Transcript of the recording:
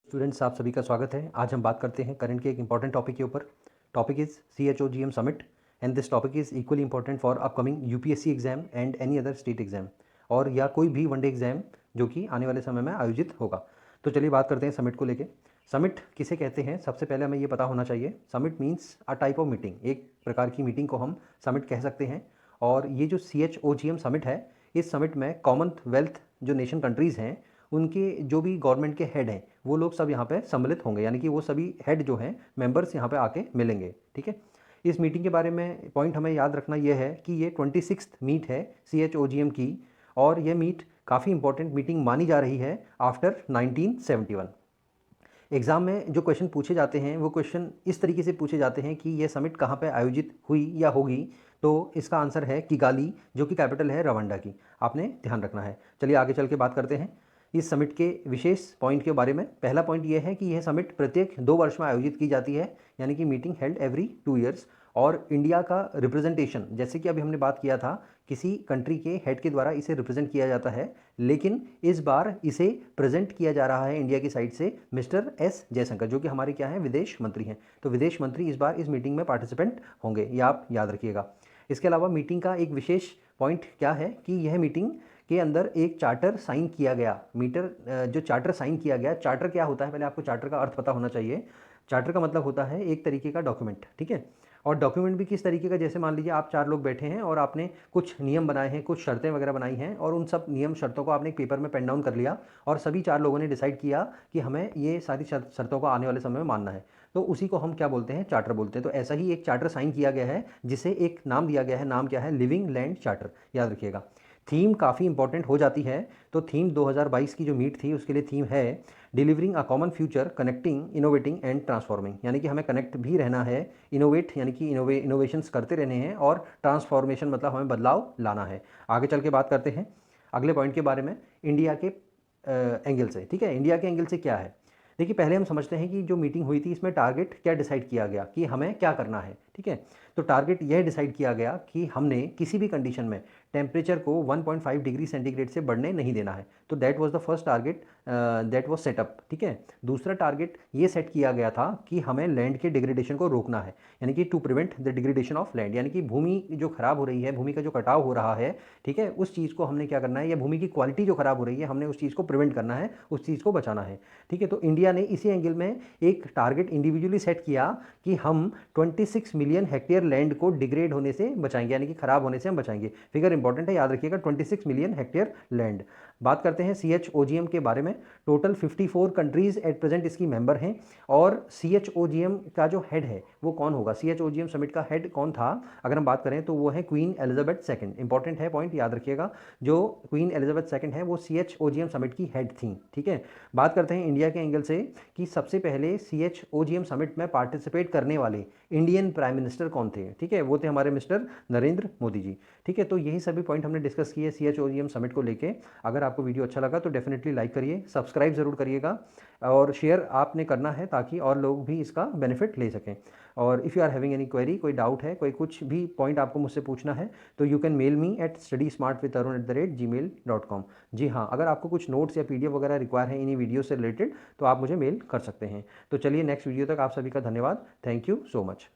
Students, आप सभी का स्वागत है। आज हम बात करते हैं करंट के एक इंपॉर्टेंट टॉपिक के ऊपर। Topic is CHOGM summit and this topic is equally important for upcoming UPSC exam and any other state exam और या कोई भी वनडे एग्जाम जो कि आने वाले समय में आयोजित होगा। तो चलिए बात करते हैं समिट को लेके। समिट किसे कहते हैं, सबसे पहले हमें ये पता होना चाहिए। Summit means a type of meeting, एक प्रकार की मीटिंग को हम समिट कह सकते हैं। और ये जो CHOGM समिट है, इस समिट में कॉमनवेल्थ जो नेशन कंट्रीज़ हैं उनके जो भी गवर्नमेंट के हेड हैं वो लोग सब यहाँ पे सम्मिलित होंगे, यानी कि वो सभी हेड जो हैं मेंबर्स यहाँ पे आके मिलेंगे। ठीक है, इस मीटिंग के बारे में पॉइंट हमें याद रखना ये है कि ये 26th मीट है CHOGM की, और ये मीट काफ़ी इंपॉर्टेंट मीटिंग मानी जा रही है आफ्टर 1971। एग्ज़ाम में जो क्वेश्चन पूछे जाते हैं वो क्वेश्चन इस तरीके से पूछे जाते हैं कि ये समिट कहाँ पे आयोजित हुई या होगी। तो इसका आंसर है किगाली, जो कि कैपिटल है रवांडा की। आपने ध्यान रखना है। चलिए आगे चल के बात करते हैं इस समिट के विशेष पॉइंट के बारे में। पहला पॉइंट ये है कि यह समिट प्रत्येक 2 वर्ष में आयोजित की जाती है, यानी कि मीटिंग हेल्ड एवरी 2 ईयर्स। और इंडिया का रिप्रेजेंटेशन, जैसे कि अभी हमने बात किया था, किसी कंट्री के हेड के द्वारा इसे रिप्रेजेंट किया जाता है, लेकिन इस बार इसे प्रेजेंट किया जा रहा है इंडिया की साइड से मिस्टर एस जयशंकर, जो कि हमारे क्या हैं, विदेश मंत्री हैं। तो विदेश मंत्री इस बार इस मीटिंग में पार्टिसिपेंट होंगे, ये आप याद रखिएगा। इसके अलावा मीटिंग का एक विशेष पॉइंट क्या है कि यह मीटिंग के अंदर एक चार्टर साइन किया गया। जो चार्टर साइन किया गया, चार्टर क्या होता है, पहले आपको चार्टर का अर्थ पता होना चाहिए। चार्टर का मतलब होता है एक तरीके का डॉक्यूमेंट, ठीक है। और डॉक्यूमेंट भी किस तरीके का, जैसे मान लीजिए आप 4 लोग बैठे हैं और आपने कुछ नियम बनाए हैं, कुछ शर्तें वगैरह बनाई हैं, और उन सब नियम शर्तों को आपने एक पेपर में पेन डाउन कर लिया, और सभी 4 लोगों ने डिसाइड किया कि हमें ये सारी शर्तों को आने वाले समय में मानना है। तो उसी को हम क्या बोलते हैं, चार्टर बोलते हैं। तो ऐसा ही एक चार्टर साइन किया गया है, जिसे एक नाम दिया गया है। नाम क्या है, लिविंग लैंड चार्टर, याद रखिएगा। थीम काफ़ी इंपॉर्टेंट हो जाती है। तो थीम 2022 की जो मीट थी उसके लिए थीम है delivering a common future, connecting, innovating and transforming. यानी कि हमें कनेक्ट भी रहना है, इनोवेट यानी कि इनोवेशंस करते रहने हैं, और ट्रांसफॉर्मेशन मतलब हमें बदलाव लाना है। आगे चल के बात करते हैं अगले पॉइंट के बारे में, इंडिया के एंगल से। ठीक है, इंडिया के एंगल से क्या है, देखिए पहले हम समझते हैं कि जो मीटिंग हुई थी इसमें टारगेट क्या डिसाइड किया गया कि हमें क्या करना है। ठीक है, तो टारगेट यह डिसाइड किया गया कि हमने किसी भी कंडीशन में टेम्परेचर को 1.5 डिग्री सेंटीग्रेड से बढ़ने नहीं देना है। तो that was the first target that was setup. ठीक है, दूसरा टारगेट ये सेट किया गया था कि हमें लैंड के डिग्रेडेशन को रोकना है, यानी कि to prevent the degradation of land, यानी कि भूमि जो खराब हो रही है, भूमि का जो कटाव हो रहा है, ठीक है, उस चीज़ को हमने क्या करना है, या भूमि की क्वालिटी जो खराब हो रही है, हमने उस चीज़ को प्रिवेंट करना है, उस चीज़ को बचाना है। ठीक है, तो इंडिया ने इसी एंगल में एक टारगेट इंडिविजुअली सेट किया कि हम 26 मिलियन हेक्टेयर लैंड को डिग्रेड होने से बचाएंगे, यानी कि खराब होने से हम बचाएंगे। फिगर इंपॉर्टेंट है, याद रखिएगा, 26 मिलियन हेक्टेयर लैंड। बात करते हैं CHOGM के बारे में। टोटल 54 कंट्रीज एट प्रेजेंट इसकी मेंबर हैं। और CHOGM का जो हेड है वो कौन होगा, CHOGM समिट का हेड कौन था, अगर हम बात करें तो वो है क्वीन एलिजाबेथ सेकंड। इंपॉर्टेंट है पॉइंट, याद रखिएगा, जो क्वीन एलिजाबेथ सेकंड है वो CHOGM समिट की हेड थी। ठीक है, बात करते हैं इंडिया के एंगल से कि सबसे पहले CHOGM समिट में पार्टिसिपेट करने वाले इंडियन प्राइम मिनिस्टर कौन थे। ठीक है, वो थे हमारे मिस्टर नरेंद्र मोदी जी। ठीक है, तो यही सभी पॉइंट हमने डिस्कस किए CHOGM समिट को लेके। अगर आपको वीडियो अच्छा लगा तो डेफिनेटली लाइक करिए, सब्सक्राइब ज़रूर करिएगा, और शेयर आपने करना है ताकि और लोग भी इसका बेनिफिट ले सकें। और if you are having any query, कोई डाउट है, कोई कुछ भी पॉइंट आपको मुझसे पूछना है, तो you can mail me at studysmartwitharun@gmail.com। जी हाँ, अगर आपको कुछ नोट्स या PDF वगैरह रिक्वायर है इन्हीं वीडियो से रिलेटेड तो आप मुझे मेल कर सकते हैं। तो चलिए नेक्स्ट वीडियो तक आप सभी का धन्यवाद। Thank you so much.